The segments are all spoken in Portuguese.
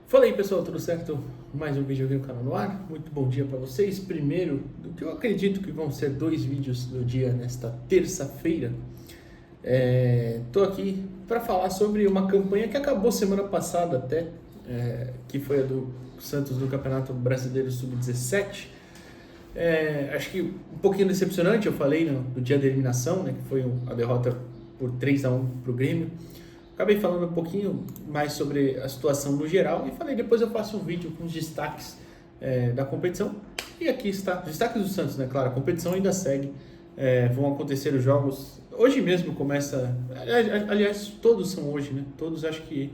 Fala aí pessoal, tudo certo? Mais um vídeo aqui no canal no ar. Muito bom dia para vocês. Primeiro, do que eu acredito que vão ser 2 vídeos do dia nesta terça-feira. Tô aqui para falar sobre uma campanha que acabou semana passada até, que foi a do Santos no Campeonato Brasileiro Sub-17. Acho que um pouquinho decepcionante, eu falei no dia da eliminação, né, que foi a derrota por 3-1 para o Grêmio. Acabei falando um pouquinho mais sobre a situação no geral e falei, depois eu faço um vídeo com os destaques da competição. E aqui está, destaques do Santos, né? Claro, a competição ainda segue, vão acontecer os jogos. Hoje mesmo começa, aliás, todos são hoje, né? Todos acho que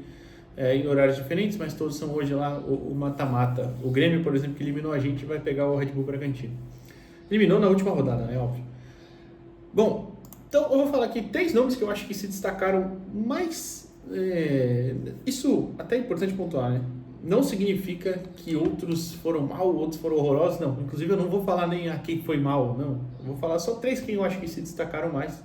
em horários diferentes, mas todos são hoje lá o mata-mata. O Grêmio, por exemplo, que eliminou a gente, vai pegar o Red Bull Bragantino. Eliminou na última rodada, né? Óbvio. Bom, então eu vou falar aqui 3 nomes que eu acho que se destacaram mais. Isso até é importante pontuar, né? Não significa que outros foram mal, outros foram horrorosos, não. Inclusive eu não vou falar nem a quem foi mal, não. Eu vou falar só 3 que eu acho que se destacaram mais.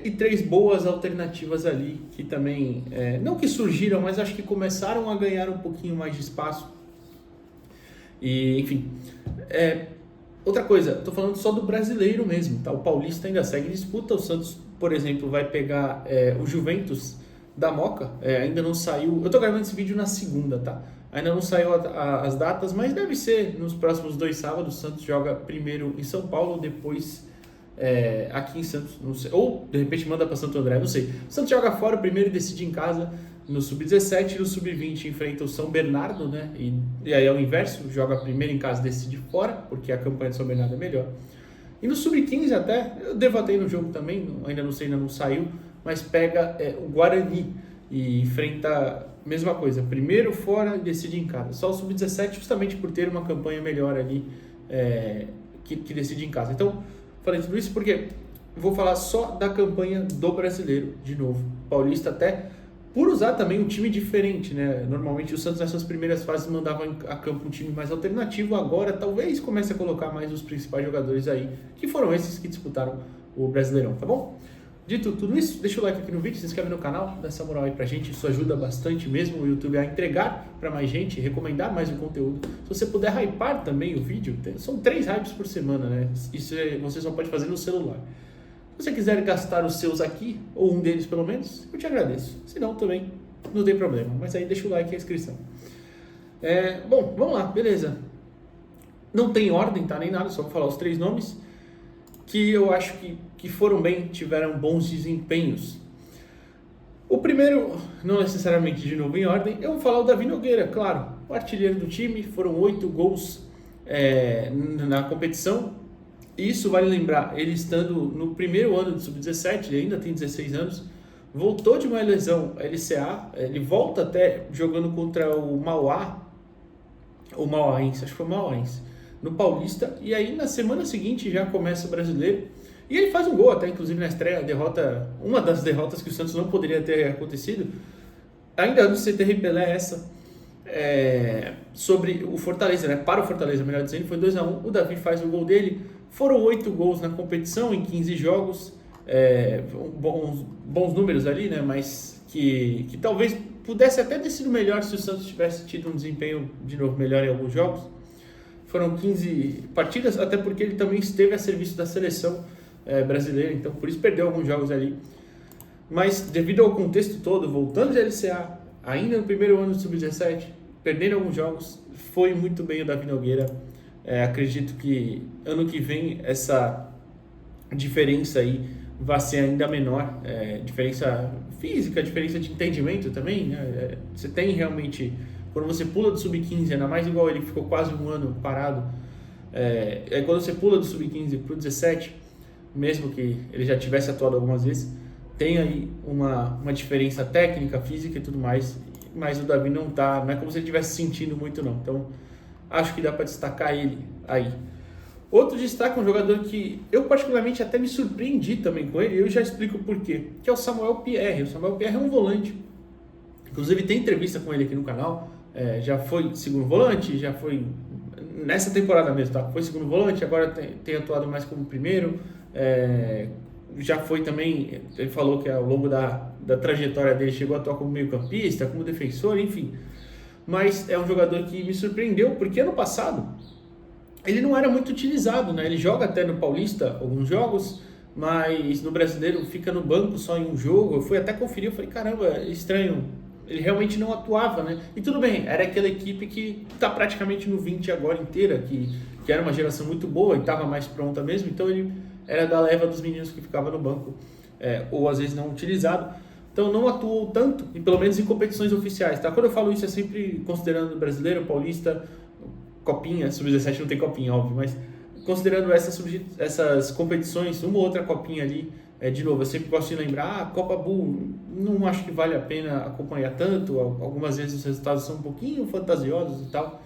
E 3 boas alternativas ali que também, não que surgiram, mas acho que começaram a ganhar um pouquinho mais de espaço. E, enfim. Outra coisa, estou falando só do brasileiro mesmo, tá? O Paulista ainda segue em disputa. O Santos, por exemplo, vai pegar o Juventus da Moca. Ainda não saiu. Eu estou gravando esse vídeo na segunda, tá? Ainda não saiu as datas, mas deve ser nos próximos 2 sábados. O Santos joga primeiro em São Paulo, depois aqui em Santos, não sei. Ou de repente manda para Santo André, não sei. O Santos joga fora primeiro e decide em casa. No Sub-17 e no Sub-20 enfrenta o São Bernardo, né? E aí é o inverso, joga primeiro em casa e decide fora, porque a campanha de São Bernardo é melhor. E no Sub-15 até, eu debatei no jogo também, ainda não sei, ainda não saiu, mas pega o Guarani e enfrenta a mesma coisa, primeiro fora e decide em casa. Só o Sub-17 justamente por ter uma campanha melhor ali, que decide em casa. Então, falei tudo isso porque vou falar só da campanha do brasileiro, de novo. Paulista até por usar também um time diferente, né? Normalmente o Santos nessas primeiras fases mandava a campo um time mais alternativo, agora talvez comece a colocar mais os principais jogadores aí, que foram esses que disputaram o Brasileirão, tá bom? Dito tudo isso, deixa o like aqui no vídeo, se inscreve no canal, dá essa moral aí pra gente, isso ajuda bastante mesmo o YouTube a entregar pra mais gente, recomendar mais o conteúdo. Se você puder hypar também o vídeo, são 3 hypes por semana, né? Isso você só pode fazer no celular. Se você quiser gastar os seus aqui, ou um deles pelo menos, eu te agradeço. Se não, também não tem problema. Mas aí deixa o like e a inscrição. Bom, vamos lá, beleza. Não tem ordem, tá? Nem nada, só vou falar os 3 nomes que eu acho que foram bem, tiveram bons desempenhos. O primeiro, não necessariamente de novo em ordem, eu vou falar o Davi Nogueira, claro. O artilheiro do time, foram 8 gols na competição. Isso vale lembrar, ele estando no primeiro ano do Sub-17, ele ainda tem 16 anos, voltou de uma lesão LCA, ele volta até jogando contra o Mauá, ou Mauaense, acho que foi o Mauaense, no Paulista, e aí na semana seguinte já começa o Brasileiro, e ele faz um gol até, inclusive na estreia, uma das derrotas que o Santos não poderia ter acontecido, ainda antes de ter Pelé sobre o Fortaleza, né? Para o Fortaleza, melhor dizendo, foi 2-1, o Davi faz o gol dele. Foram 8 gols na competição em 15 jogos, bons números ali, né? Mas que talvez pudesse até ter sido melhor se o Santos tivesse tido um desempenho de novo melhor em alguns jogos. Foram 15 partidas, até porque ele também esteve a serviço da seleção brasileira, então por isso perdeu alguns jogos ali. Mas devido ao contexto todo, voltando de LCA, ainda no primeiro ano do Sub-17, perdendo alguns jogos, foi muito bem o Davi Nogueira. Acredito que ano que vem essa diferença aí vai ser ainda menor, diferença física, diferença de entendimento também, né? Você tem realmente, quando você pula do Sub-15, ainda mais igual ele ficou quase um ano parado, quando você pula do Sub-15 para o 17, mesmo que ele já tivesse atuado algumas vezes, tem aí uma diferença técnica, física e tudo mais, mas o Davi não é como se ele estivesse sentindo muito não, então acho que dá para destacar ele aí. Outro destaque é um jogador que eu particularmente até me surpreendi também com ele, e eu já explico o porquê, que é o Samuel Pierre. O Samuel Pierre é um volante, inclusive tem entrevista com ele aqui no canal, já foi segundo volante, já foi nessa temporada mesmo, tá? Foi segundo volante, agora tem atuado mais como primeiro, já foi também, ele falou que ao longo da trajetória dele chegou a atuar como meio campista, como defensor, enfim. mas é um jogador que me surpreendeu, porque ano passado ele não era muito utilizado, né? Ele joga até no Paulista alguns jogos, mas no Brasileiro fica no banco só em um jogo. Eu fui até conferir, eu falei, caramba, estranho, ele realmente não atuava, né? E tudo bem, era aquela equipe que está praticamente no 20 agora inteira, que era uma geração muito boa e estava mais pronta mesmo, então ele era da leva dos meninos que ficava no banco, ou às vezes não utilizado. Então não atuou tanto, e pelo menos em competições oficiais, tá? Quando eu falo isso é sempre considerando o Brasileiro, Paulista, Copinha, Sub-17 não tem Copinha, óbvio, mas considerando essas competições, uma ou outra Copinha ali, de novo, eu sempre gosto de lembrar, Copa Bull, não acho que vale a pena acompanhar tanto, algumas vezes os resultados são um pouquinho fantasiosos e tal,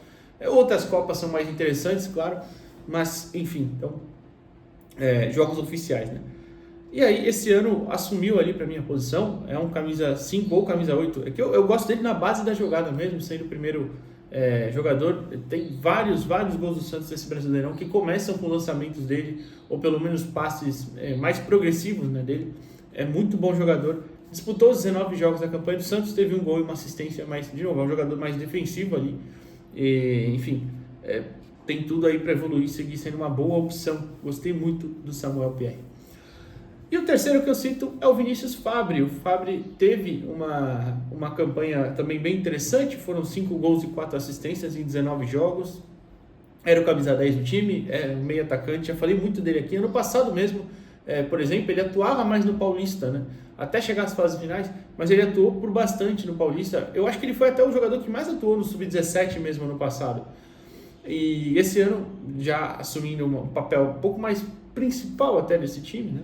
outras Copas são mais interessantes, claro, mas enfim, então, jogos oficiais, né? E aí, esse ano, assumiu ali para minha posição, é um camisa 5 ou camisa 8, é que eu gosto dele na base da jogada mesmo, sendo o primeiro jogador. Tem vários gols do Santos nesse Brasileirão que começam com lançamentos dele, ou pelo menos passes mais progressivos, né, dele. É muito bom jogador, disputou os 19 jogos da campanha do Santos, teve um gol e uma assistência, mas de novo, é um jogador mais defensivo ali, e, enfim, tem tudo aí para evoluir e seguir sendo uma boa opção. Gostei muito do Samuel Pierre. E o terceiro que eu cito é o Vinícius Fabri. O Fabri teve uma campanha também bem interessante, foram 5 gols e 4 assistências em 19 jogos. Era o camisa 10 do time, um meio atacante, já falei muito dele aqui. Ano passado mesmo, por exemplo, ele atuava mais no Paulista, né? Até chegar às fases finais, mas ele atuou por bastante no Paulista. Eu acho que ele foi até o jogador que mais atuou no Sub-17 mesmo ano passado. E esse ano, já assumindo um papel um pouco mais principal até desse time, né?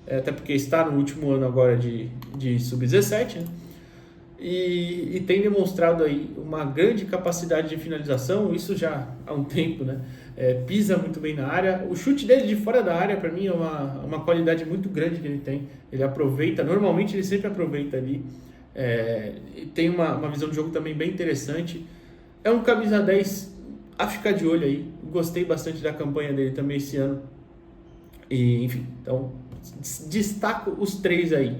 Até porque está no último ano agora de Sub-17, né? E tem demonstrado aí uma grande capacidade de finalização, isso já há um tempo, né? Pisa muito bem na área, o chute dele de fora da área, para mim, é uma qualidade muito grande que ele tem. Ele aproveita, normalmente ele sempre aproveita ali, tem uma visão de jogo também bem interessante. É um camisa 10 a ficar de olho aí, gostei bastante da campanha dele também esse ano. E, enfim, então destaco os 3 aí.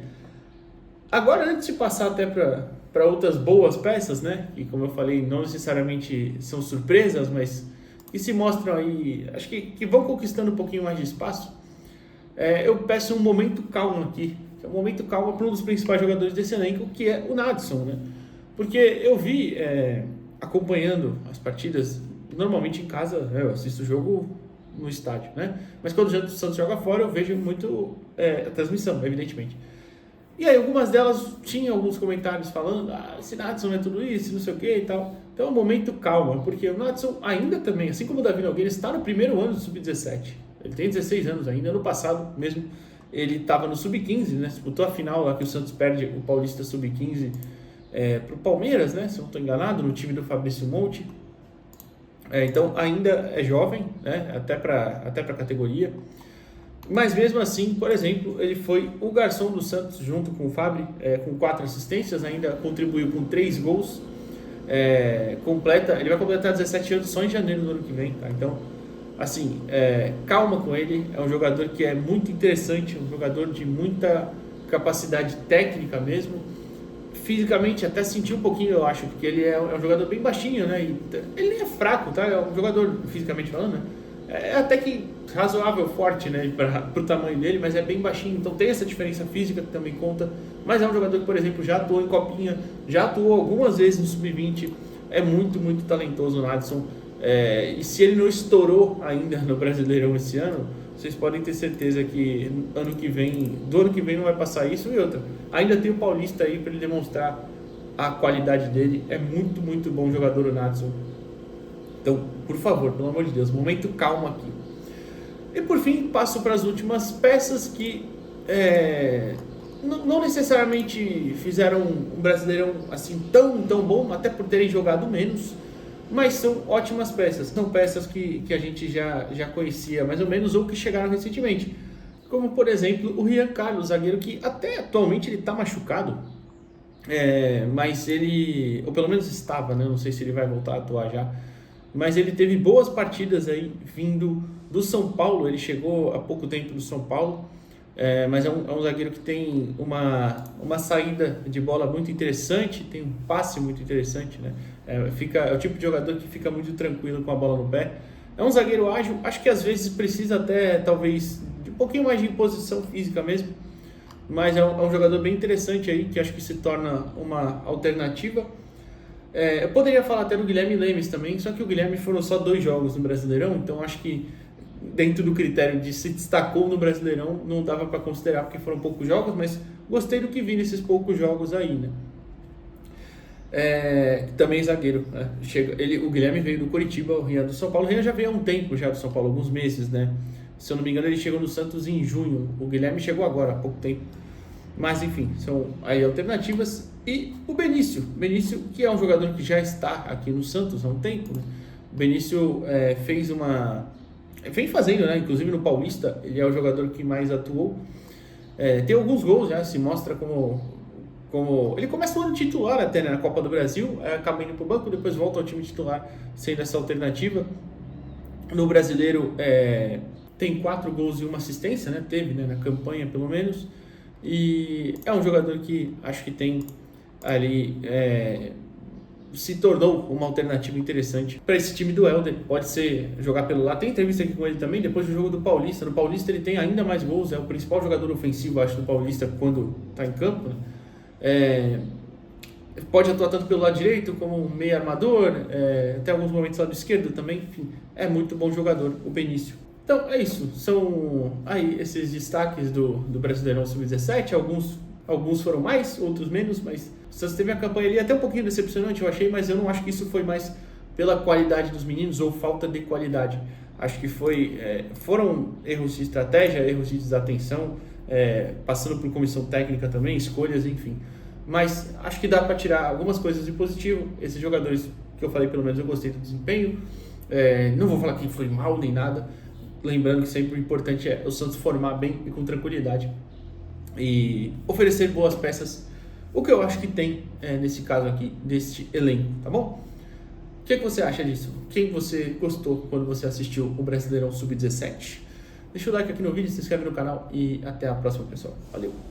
Agora, antes de passar até para outras boas peças, né, que como eu falei, não necessariamente são surpresas, mas que se mostram aí, acho que vão conquistando um pouquinho mais de espaço, eu peço um momento calmo aqui, que é um momento calmo para um dos principais jogadores desse elenco, que é o Nadson, né? Porque eu vi, acompanhando as partidas, normalmente em casa, eu assisto o jogo no estádio, né? Mas quando o Santos joga fora, eu vejo muito a transmissão, evidentemente. E aí algumas delas tinham alguns comentários falando, esse Nadson é tudo isso, não sei o que e tal. Então é um momento calma, porque o Nadson ainda também, assim como o Davi Nogueira, está no primeiro ano do Sub-17. Ele tem 16 anos ainda, ano passado mesmo ele estava no Sub-15, né? Disputou a final lá que o Santos perde o Paulista Sub-15 para o Palmeiras, né? Se eu não estou enganado, no time do Fabrício Monte. Então ainda é jovem, né? até para a categoria. Mas mesmo assim, por exemplo, ele foi o garçom do Santos junto com o Fabri, com 4 assistências, ainda contribuiu com 3 gols. Ele vai completar 17 anos só em janeiro do ano que vem, tá? Então, assim, calma com ele, é um jogador que é muito interessante, um jogador de muita capacidade técnica mesmo. Fisicamente até senti um pouquinho, eu acho, porque ele é um jogador bem baixinho, né? E ele nem é fraco, tá? É um jogador, fisicamente falando, né? Até que razoável, forte, né, para o tamanho dele, mas é bem baixinho, então tem essa diferença física que também conta. Mas é um jogador que, por exemplo, já atuou em Copinha, já atuou algumas vezes no Sub-20, é muito, muito talentoso o Nadson. E se ele não estourou ainda no Brasileirão esse ano, vocês podem ter certeza que do ano que vem não vai passar isso. E outra, ainda tem o Paulista aí para ele demonstrar a qualidade dele. É muito, muito bom jogador o Nadson. Então, por favor, pelo amor de Deus, momento calmo aqui. E por fim, passo para as últimas peças que não necessariamente fizeram um Brasileirão assim tão bom, até por terem jogado menos, mas são ótimas peças. São peças que a gente já conhecia mais ou menos, ou que chegaram recentemente. Como, por exemplo, o Rian Carlos, zagueiro que até atualmente ele está machucado, mas ele, ou pelo menos estava, né? Não sei se ele vai voltar a atuar já, mas ele teve boas partidas aí vindo do São Paulo. Ele chegou há pouco tempo do São Paulo, mas é um zagueiro que tem uma saída de bola muito interessante, tem um passe muito interessante, né? É o tipo de jogador que fica muito tranquilo com a bola no pé. É um zagueiro ágil, acho que às vezes precisa até, talvez, de um pouquinho mais de imposição física mesmo, mas é um jogador bem interessante aí, que acho que se torna uma alternativa. Eu poderia falar até do Guilherme Lemes também, só que o Guilherme foram só 2 jogos no Brasileirão, então acho que dentro do critério de se destacou no Brasileirão, não dava para considerar porque foram poucos jogos, mas gostei do que vi nesses poucos jogos aí, né? Também zagueiro, né? O Guilherme veio do Coritiba, o Rian do São Paulo. O Rian já veio há um tempo já do São Paulo, alguns meses, né? Se eu não me engano, ele chegou no Santos em junho. O Guilherme chegou agora, há pouco tempo. Mas enfim, são aí alternativas. E o Benício, que é um jogador que já está aqui no Santos há um tempo, né? O Benício vem fazendo, né? Inclusive no Paulista, ele é o jogador que mais atuou. Tem alguns gols já, se mostra como ele começa o ano titular até, né, na Copa do Brasil, acaba indo para o banco, depois volta ao time titular, sendo essa alternativa. No Brasileiro tem 4 gols e 1 assistência, né? Teve, né, na campanha pelo menos. E é um jogador que acho que tem ali se tornou uma alternativa interessante para esse time do Helder. Pode ser jogar pelo lado. Tem entrevista aqui com ele também depois do jogo do Paulista. No Paulista ele tem ainda mais gols, é o principal jogador ofensivo, acho, do Paulista quando está em campo, né? Pode atuar tanto pelo lado direito como um meio armador, até alguns momentos do lado esquerdo também. Enfim, é muito bom jogador o Benício. Então é isso, são aí esses destaques do Brasileirão Sub-17. Alguns foram mais, outros menos, mas o Santos teve a campanha ali até um pouquinho decepcionante, eu achei, mas eu não acho que isso foi mais pela qualidade dos meninos ou falta de qualidade. Acho que foram erros de estratégia, erros de desatenção, passando por comissão técnica também, escolhas, enfim. Mas acho que dá para tirar algumas coisas de positivo. Esses jogadores que eu falei, pelo menos eu gostei do desempenho. Não vou falar que foi mal nem nada. Lembrando que sempre o importante é o Santos formar bem e com tranquilidade e oferecer boas peças, o que eu acho que tem nesse caso aqui, deste elenco, tá bom? O que você acha disso? Quem você gostou quando você assistiu o Brasileirão Sub-17? Deixa o like aqui no vídeo, se inscreve no canal e até a próxima, pessoal. Valeu!